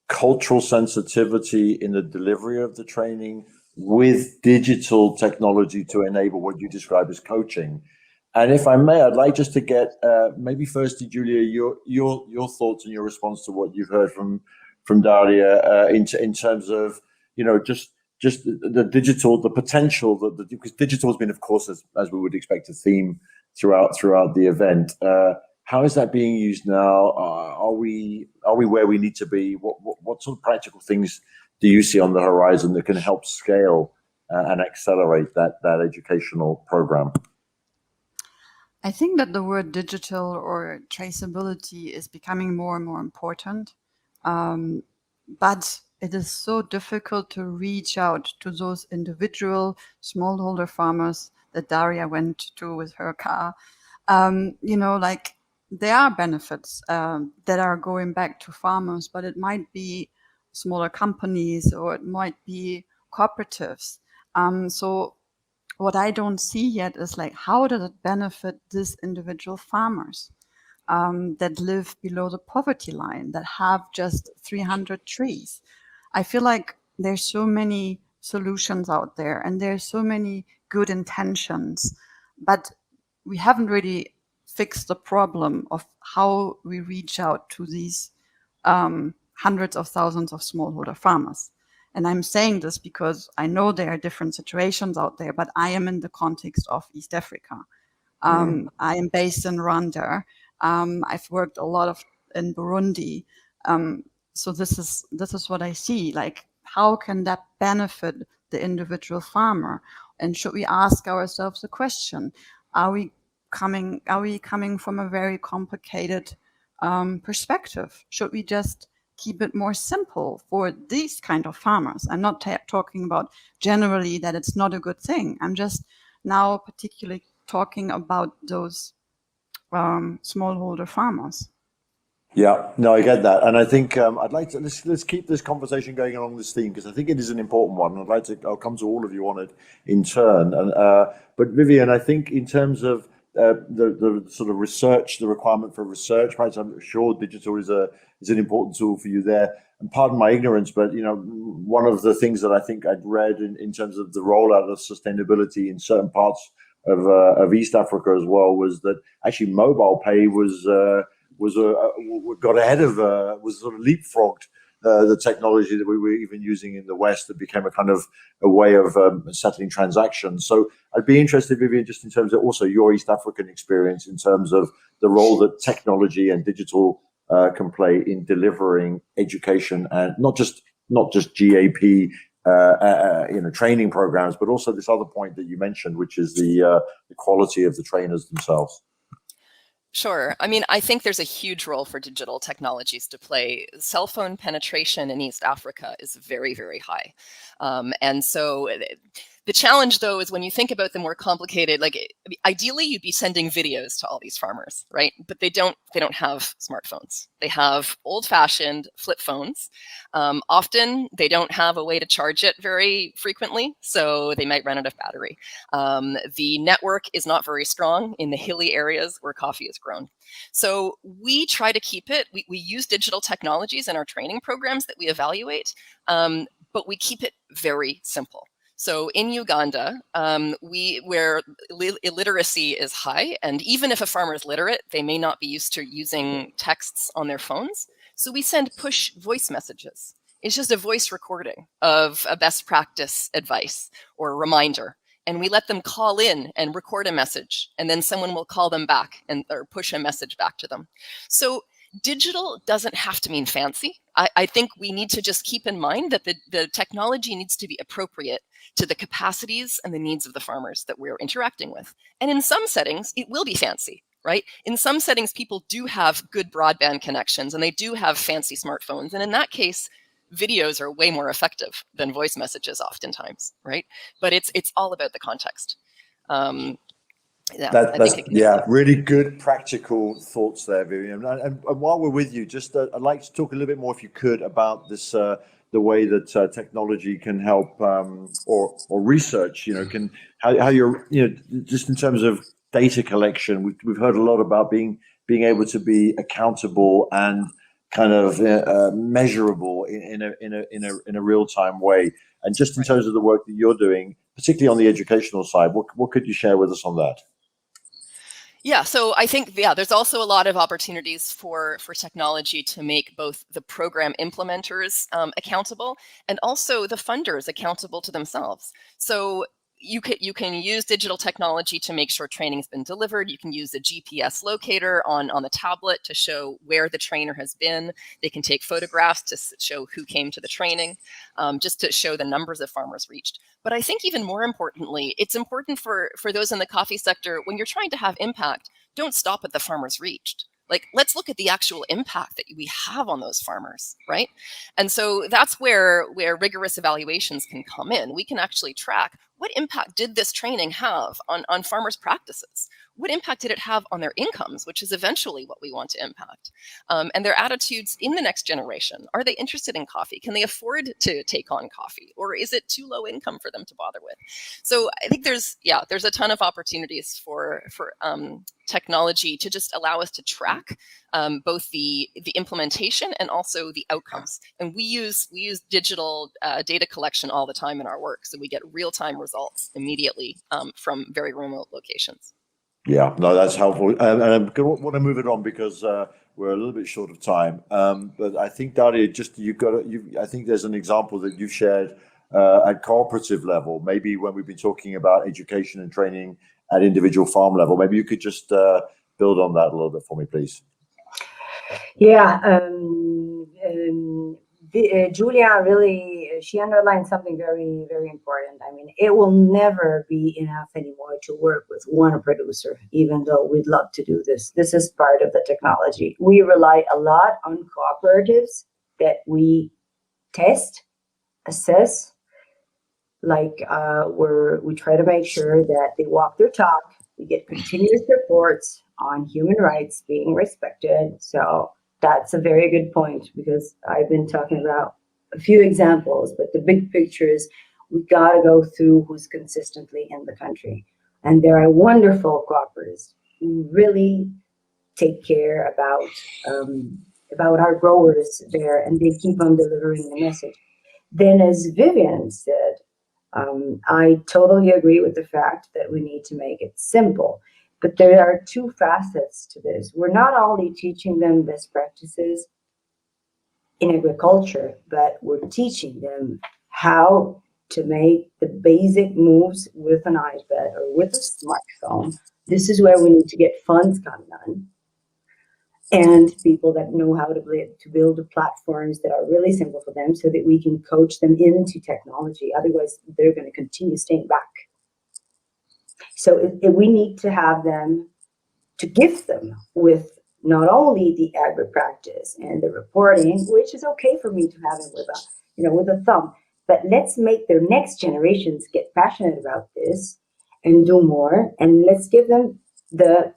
cultural sensitivity in the delivery of the training with digital technology to enable what you describe as coaching. And if I may, I'd like just to get maybe firstly, Julia, your thoughts and your response to what you've heard from Daria in terms of just the digital, the potential that because digital has been, of course, as we would expect, a theme throughout the event. How is that being used now? Are we where we need to be? What sort of practical things do you see on the horizon that can help scale and accelerate that educational program? I think that the word digital or traceability is becoming more and more important, but it is so difficult to reach out to those individual smallholder farmers that Daria went to with her car. Like there are benefits that are going back to farmers, but it might be smaller companies or it might be cooperatives. So what I don't see yet is like, how does it benefit these individual farmers that live below the poverty line, that have just 300 trees? I feel like there's so many solutions out there and there's so many good intentions, but we haven't really fixed the problem of how we reach out to these hundreds of thousands of smallholder farmers. And I'm saying this because I know there are different situations out there, but I am in the context of East Africa. I am based in Rwanda. I've worked a lot in Burundi. So this is what I see. Like, how can that benefit the individual farmer? And should we ask ourselves the question: Are we coming from a very complicated perspective? Should we just keep it more simple for these kind of farmers? I'm not talking about generally that it's not a good thing. I'm just now particularly talking about those smallholder farmers. Yeah, no, I get that, and I think I'd like to let's keep this conversation going along this theme because I think it is an important one. I'll come to all of you on it in turn, and but Vivian, I think in terms of the sort of research, the requirement for research, perhaps I'm sure digital is an important tool for you there. And pardon my ignorance, but one of the things that I think I'd read in terms of the rollout of sustainability in certain parts of East Africa as well was that actually mobile pay was got ahead of was sort of leapfrogged the technology that we were even using in the West. That became a kind of a way of settling transactions. So I'd be interested, Vivian, just in terms of also your East African experience in terms of the role that technology and digital can play in delivering education, and not just GAP training programs, but also this other point that you mentioned, which is the quality of the trainers themselves. Sure. I mean, I think there's a huge role for digital technologies to play. Cell phone penetration in East Africa is very, very high. And so the challenge, though, is when you think about the more complicated, like ideally you'd be sending videos to all these farmers, right? But they don't have smartphones. They have old-fashioned flip phones. Often they don't have a way to charge it very frequently, so they might run out of battery. The network is not very strong in the hilly areas where coffee is grown. So we try to keep it. We use digital technologies in our training programs that we evaluate, but we keep it very simple. So in Uganda, where illiteracy is high, and even if a farmer is literate, they may not be used to using texts on their phones. So we send push voice messages. It's just a voice recording of a best practice advice or a reminder. And we let them call in and record a message, and then someone will call them back or push a message back to them. So digital doesn't have to mean fancy. I think we need to just keep in mind that the technology needs to be appropriate to the capacities and the needs of the farmers that we're interacting with. And in some settings, it will be fancy, right? In some settings, people do have good broadband connections and they do have fancy smartphones. And in that case, videos are way more effective than voice messages oftentimes, right? But it's all about the context. Really good practical thoughts there, Vivian. And while we're with you, just I'd like to talk a little bit more, if you could, about this, the way that technology can help, or research, how you're, just in terms of data collection. We've heard a lot about being able to be accountable and kind of measurable in a real time way. And just in terms of the work that you're doing, particularly on the educational side, what could you share with us on that? Yeah, so I think, there's also a lot of opportunities for technology to make both the program implementers accountable and also the funders accountable to themselves. So you can use digital technology to make sure training has been delivered. You can use a GPS locator on the tablet to show where the trainer has been. They can take photographs to show who came to the training, just to show the numbers of farmers reached. But I think even more importantly, it's important for those in the coffee sector, when you're trying to have impact, don't stop at the farmers reached. Like, let's look at the actual impact that we have on those farmers, right? And so that's where rigorous evaluations can come in. We can actually track, what impact did this training have on farmers' practices? What impact did it have on their incomes, which is eventually what we want to impact? And their attitudes in the next generation. Are they interested in coffee? Can they afford to take on coffee? Or is it too low income for them to bother with? So I think there's a ton of opportunities for technology to just allow us to track both the implementation and also the outcomes. And we use digital data collection all the time in our work, so we get real-time results immediately from very remote locations. Yeah, no, that's helpful. And I want to move it on because we're a little bit short of time. But I think, Daria, I think there's an example that you've shared at cooperative level. Maybe when we've been talking about education and training at individual farm level, maybe you could just build on that a little bit for me, please. Yeah, Julia really, she underlined something very, very important. I mean, it will never be enough anymore to work with one producer, even though we'd love to do this. This is part of the technology. We rely a lot on cooperatives that we test, assess, like we try to make sure that they walk their talk. We get continuous reports on human rights being respected. So that's a very good point, because I've been talking about a few examples, but the big picture is we got to go through who's consistently in the country. And there are wonderful cooperatives who really take care about our growers there, and they keep on delivering the message. Then, as Vivian said, I totally agree with the fact that we need to make it simple. But there are two facets to this. We're not only teaching them best practices in agriculture, but we're teaching them how to make the basic moves with an iPad or with a smartphone. This is where we need to get funds coming on, and people that know how to build the platforms that are really simple for them, so that we can coach them into technology. Otherwise, they're going to continue staying back. So we need to have them, to gift them with not only the agri practice and the reporting, which is okay for me to have it with a thumb, but let's make their next generations get passionate about this and do more. And let's give them the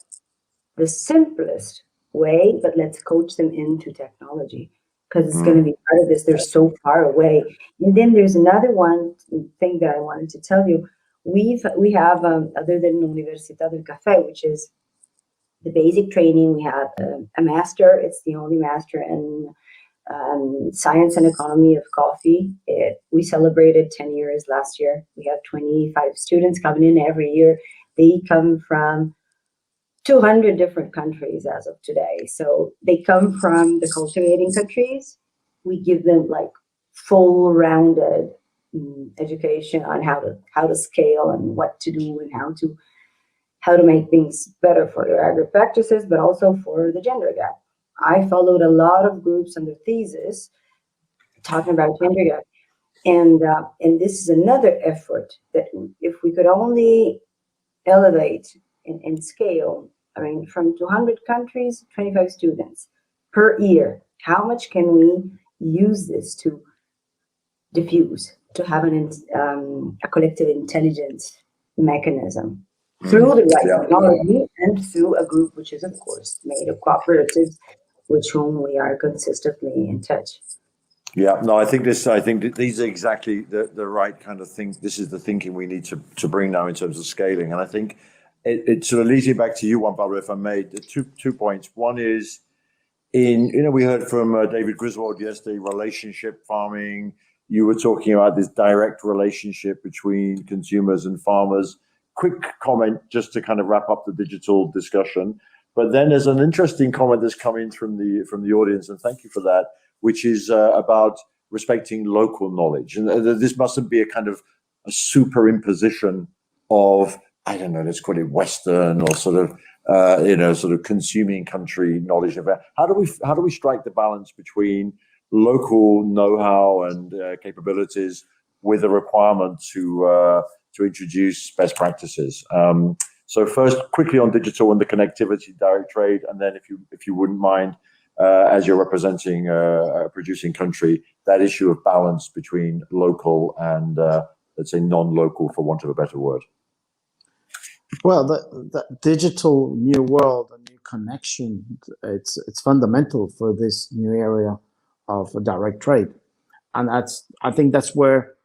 simplest way, but let's coach them into technology, because it's going to be part of this. They're so far away. And then there's another one thing that I wanted to tell you. We have, other than Universidad del Café, which is the basic training, we have a master. It's the only master in science and economy of coffee. We celebrated 10 years last year. We have 25 students coming in every year. They come from 200 different countries as of today. So they come from the cultivating countries. We give them like full rounded education on how to scale and what to do and how to make things better for their agri practices, but also for the gender gap. I followed a lot of groups on their thesis talking about gender gap, and this is another effort that if we could only elevate and scale. I mean, from 200 countries, 25 students per year. How much can we use this to diffuse, to have a collective intelligence mechanism? through the right technology and through a group which is, of course, made of cooperatives with whom we are consistently in touch. Yeah, no, I think these are exactly the right kind of thing. This is the thinking we need to bring now in terms of scaling. And I think it sort of leads me back to you, Juan Pablo, if I may. Two points. One is we heard from David Griswold yesterday, relationship farming. You were talking about this direct relationship between consumers and farmers. Quick comment just to kind of wrap up the digital discussion. But then there's an interesting comment that's come in from the audience, and thank you for that, which is about respecting local knowledge. And this mustn't be a kind of a superimposition of, I don't know, let's call it Western or sort of consuming country knowledge. How do we strike the balance between local know-how and capabilities with a requirement to introduce best practices? So first, quickly on digital and the connectivity, direct trade, and then if you wouldn't mind, as you're representing a producing country, that issue of balance between local and let's say non-local, for want of a better word. Well, the digital new world, a new connection, it's fundamental for this new area of direct trade, and I think that's where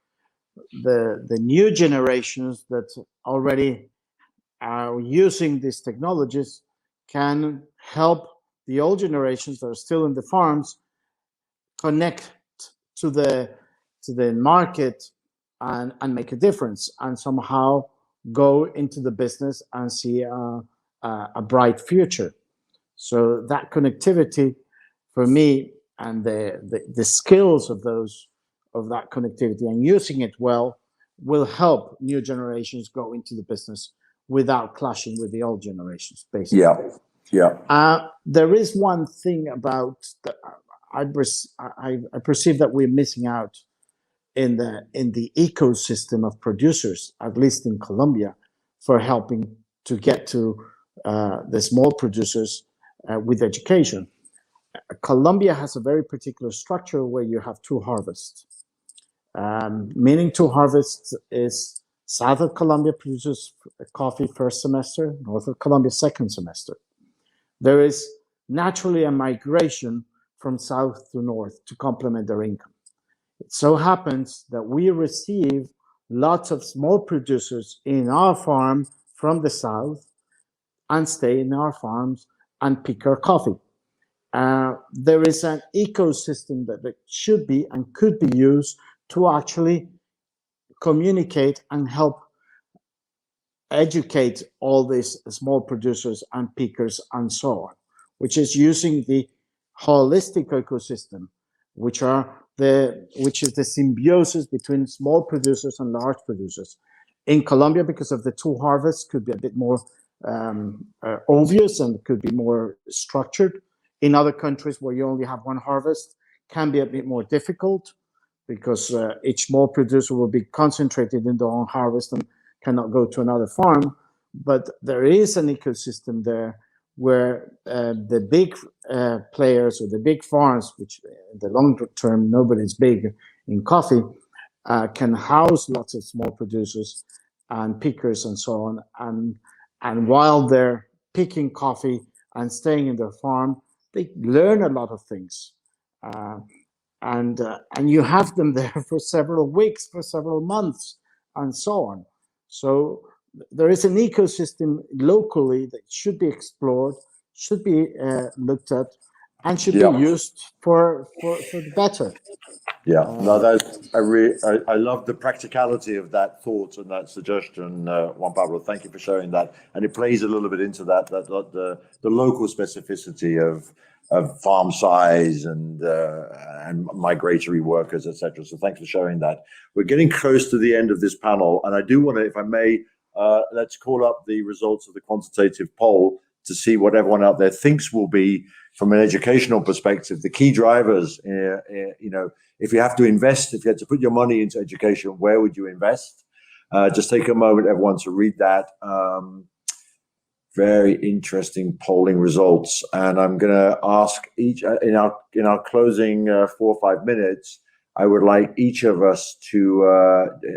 the new generations that already are using these technologies can help the old generations that are still in the farms connect to the market and make a difference, and somehow go into the business and see a bright future. So that connectivity, for me, and the skills of that connectivity and using it well, will help new generations go into the business without clashing with the old generations, basically. Yeah. There is one thing about that I perceive that we're missing out in the ecosystem of producers, at least in Colombia, for helping to get to the small producers with education. Colombia has a very particular structure where you have two harvests. Meaning two harvests is south of Colombia produces coffee first semester, north of Colombia second semester. There is naturally a migration from south to north to complement their income. It so happens that we receive lots of small producers in our farm from the south and stay in our farms and pick our coffee. There is an ecosystem that should be and could be used to actually communicate and help educate all these small producers and pickers and so on, which is using the holistic ecosystem, which is the symbiosis between small producers and large producers. In Colombia, because of the two harvests, could be a bit more obvious and could be more structured. In other countries where you only have one harvest, can be a bit more difficult, because each small producer will be concentrated in their own harvest and cannot go to another farm. But there is an ecosystem there where the big players or the big farms, which in the long term nobody's big in coffee, can house lots of small producers and pickers and so on. And while they're picking coffee and staying in their farm, they learn a lot of things. And you have them there for several weeks, for several months, and so on. So there is an ecosystem locally that should be explored, should be looked at, and should be used for the better. Yeah, no, I love the practicality of that thought and that suggestion, Juan Pablo. Thank you for sharing that, and it plays a little bit into that the local specificity of farm size and migratory workers, etc. So thanks for sharing that. We're getting close to the end of this panel, and I do want to, if I may, let's call up the results of the quantitative poll to see what everyone out there thinks will be, from an educational perspective, the key drivers. If you have to invest, if you had to put your money into education, where would you invest? Just take a moment, everyone, to read that. Very interesting polling results, and I'm going to ask each in our closing 4 or 5 minutes. I would like each of us to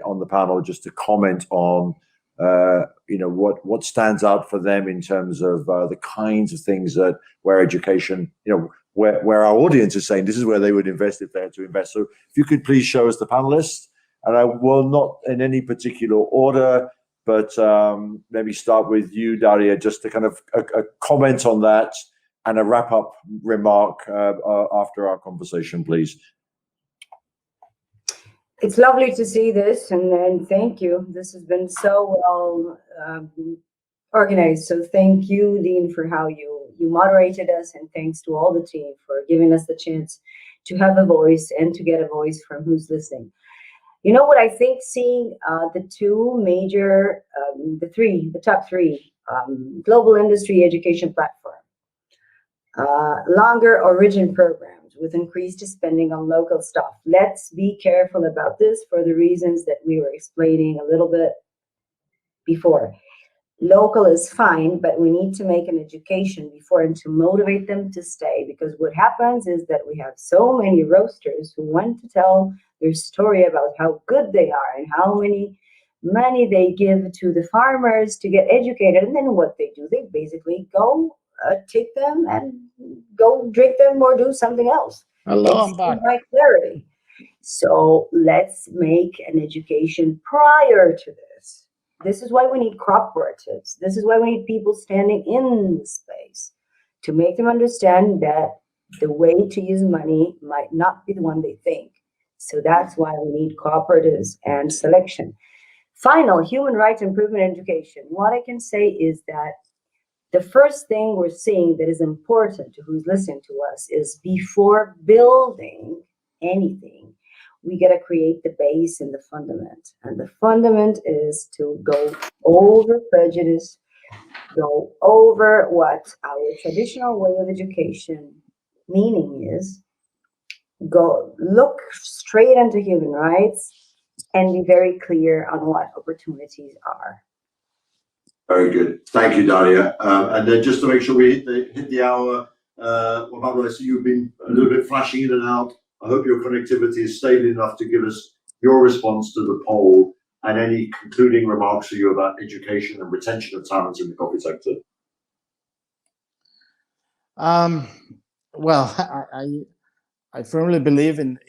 on the panel just to comment on what stands out for them in terms of the kinds of things where education, where our audience is saying this is where they would invest if they had to invest. So if you could please show us the panelists, and I will not in any particular order, but maybe start with you, Daria, just to kind of a comment on that and a wrap-up remark after our conversation, please. It's lovely to see this, and thank you. This has been so well organized. So thank you, Dean, for how you moderated us, and thanks to all the team for giving us the chance to have a voice and to get a voice from who's listening. You know what I think, seeing the two major, the top three global industry education platform, longer origin programs with increased spending on local stuff. Let's be careful about this for the reasons that we were explaining a little bit before. Local is fine, but we need to make an education before and to motivate them to stay, because what happens is that we have so many roasters who want to tell their story about how good they are and how many money they give to the farmers to get educated, and then what they do, they basically go take them and go drink them or do something else. Hello, I'm back. My clarity. So let's make an education prior to this. This is why we need cooperatives. This is why we need people standing in the space to make them understand that the way to use money might not be the one they think. So that's why we need cooperatives and selection. Final, human rights improvement education. What I can say is that the first thing we're seeing that is important to who's listening to us is before building anything, we got to create the base and the fundament. And the fundament is to go over prejudice, go over what our traditional way of education meaning is, go look straight into human rights, and be very clear on what opportunities are. Very good. Thank you, Daria. And then just to make sure we hit the hour, well, Pablo, I see you've been a little bit flashing in and out. I hope your connectivity is stable enough to give us your response to the poll and any concluding remarks for you about education and retention of talent in the coffee sector. Well, I firmly believe in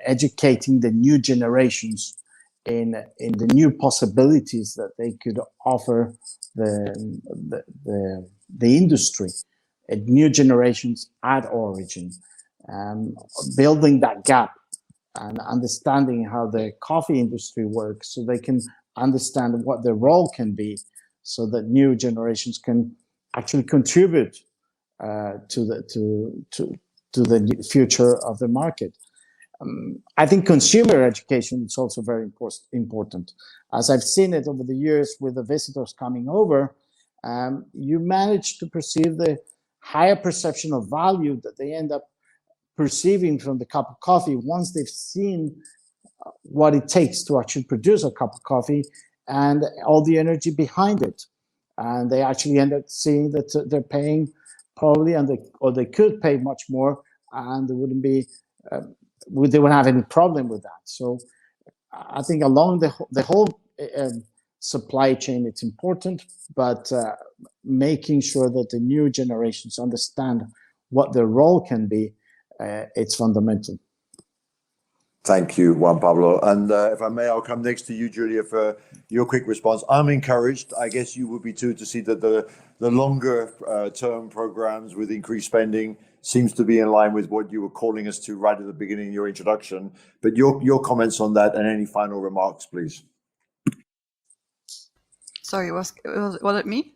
educating the new generations in the new possibilities that they could offer the industry, new generations at origin, building that gap and understanding how the coffee industry works, so they can understand what their role can be, so that new generations can actually contribute to the future of the market. I think consumer education is also very important. As I've seen it over the years with the visitors coming over, you manage to perceive the higher perception of value that they end up perceiving from the cup of coffee once they've seen what it takes to actually produce a cup of coffee and all the energy behind it. And they actually end up seeing that they're paying probably, or they could pay much more, and they wouldn't have any problem with that. So I think along the whole supply chain, it's important, but making sure that the new generations understand what their role can be, it's fundamental. Thank you, Juan Pablo. And if I may, I'll come next to you, Julia, for your quick response. I'm encouraged, I guess you would be too, to see that the longer term programs with increased spending seems to be in line with what you were calling us to right at the beginning of your introduction. But your comments on that and any final remarks, please. Sorry, was it me?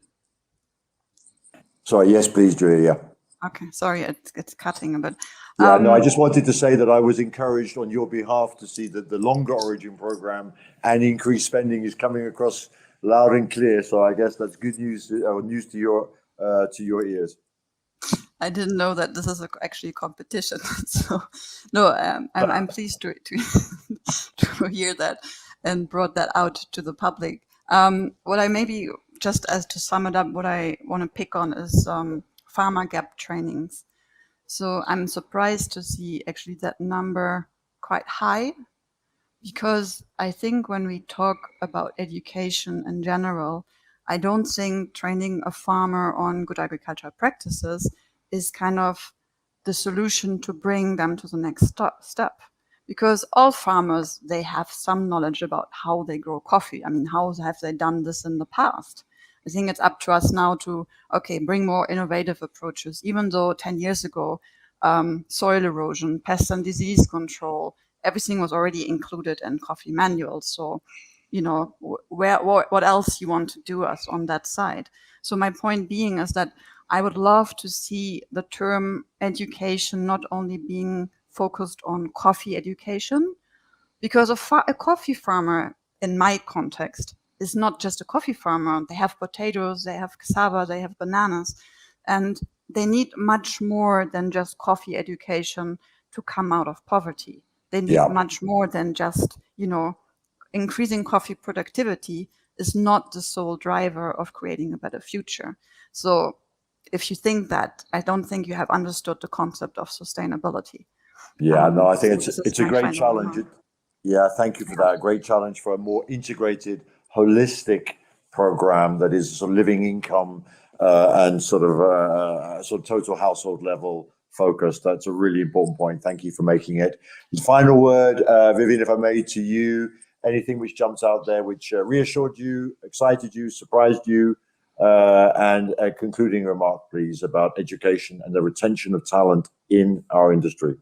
Sorry, yes, please, Julia. Okay, sorry, it's cutting a bit. Yeah, no, I just wanted to say that I was encouraged on your behalf to see that the longer origin program and increased spending is coming across loud and clear. So I guess that's good news, or news to your ears. I didn't know that this is actually a competition. So no, I'm pleased to to hear that and brought that out to the public. What I maybe, just as to sum it up, what I want to pick on is farmer gap trainings. So I'm surprised to see actually that number quite high, because I think when we talk about education in general, I don't think training a farmer on good agricultural practices is kind of the solution to bring them to the next step. Because all farmers, they have some knowledge about how they grow coffee. I mean, how have they done this in the past? I think it's up to us now to, okay, bring more innovative approaches, even though 10 years ago, soil erosion, pest and disease control, everything was already included in coffee manuals. So, you know, what else you want to do us on that side? So my point being is that I would love to see the term education not only being focused on coffee education, because a coffee farmer, in my context, is not just a coffee farmer. They have potatoes, they have cassava, they have bananas, and they need much more than just coffee education to come out of poverty. They need much more than just, you know, increasing coffee productivity is not the sole driver of creating a better future. So if you think that, I don't think you have understood the concept of sustainability. Yeah, no, I think it's a great challenge. Yeah, thank you for that. Great challenge for a more integrated, holistic program that is sort of living income and sort of total household level focused. That's a really important point. Thank you for making it. The final word, Vivian, if I may, to you. Anything which jumps out there, which reassured you, excited you, surprised you, and a concluding remark, please, about education and the retention of talent in our industry.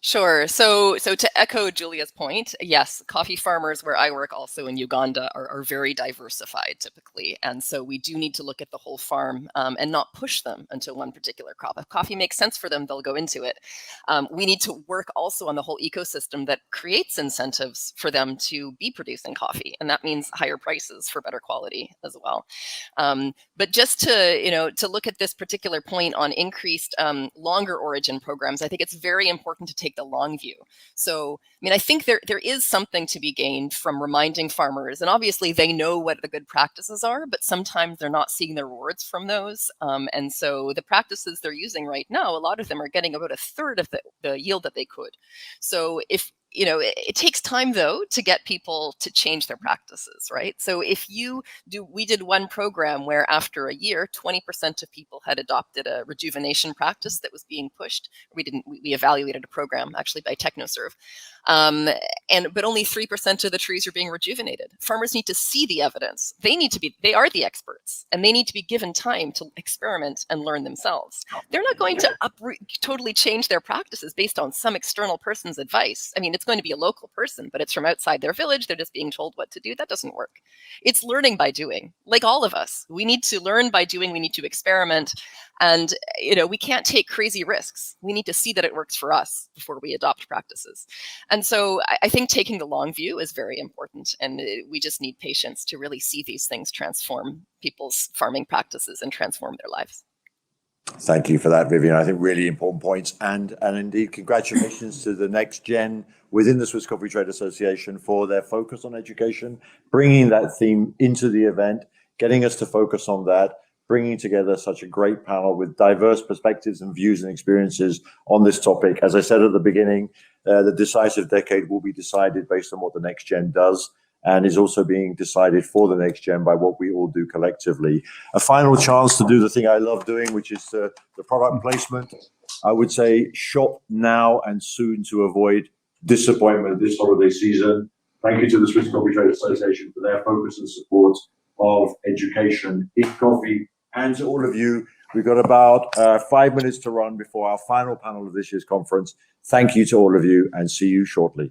Sure. So to echo Julia's point, yes, coffee farmers where I work, also in Uganda, are very diversified typically. And so we do need to look at the whole farm and not push them into one particular crop. If coffee makes sense for them, they'll go into it. We need to work also on the whole ecosystem that creates incentives for them to be producing coffee. And that means higher prices for better quality as well. But just to look at this particular point on increased longer origin programs, I think it's very important to take the long view. So, I mean, I think there is something to be gained from reminding farmers, and obviously they know what the good practices are, but sometimes they're not seeing the rewards from those. And so the practices they're using right now, a lot of them are getting about a third of the yield that they could. So if it takes time, though, to get people to change their practices, right? So if we did one program where after a year, 20% of people had adopted a rejuvenation practice that was being pushed. We evaluated a program actually by TechnoServe. But only 3% of the trees are being rejuvenated. Farmers need to see the evidence. They are the experts, and they need to be given time to experiment and learn themselves. They're not going to totally change their practices based on some external person's advice. I mean, it's going to be a local person, but it's from outside their village. They're just being told what to do. That doesn't work. It's learning by doing, like all of us. We need to learn by doing. We need to experiment. And, we can't take crazy risks. We need to see that it works for us before we adopt practices. And so I think taking the long view is very important. And we just need patience to really see these things transform people's farming practices and transform their lives. Thank you for that, Vivian. I think really important points. And indeed, congratulations to the Next Gen within the Swiss Coffee Trade Association for their focus on education, bringing that theme into the event, getting us to focus on that, bringing together such a great panel with diverse perspectives and views and experiences on this topic. As I said at the beginning, the decisive decade will be decided based on what the Next Gen does, and is also being decided for the Next Gen by what we all do collectively. A final chance to do the thing I love doing, which is the product placement. I would say shop now and soon to avoid disappointment this holiday season. Thank you to the Swiss Coffee Trade Association for their focus and support of education in coffee. And to all of you, we've got about 5 minutes to run before our final panel of this year's conference. Thank you to all of you, and see you shortly.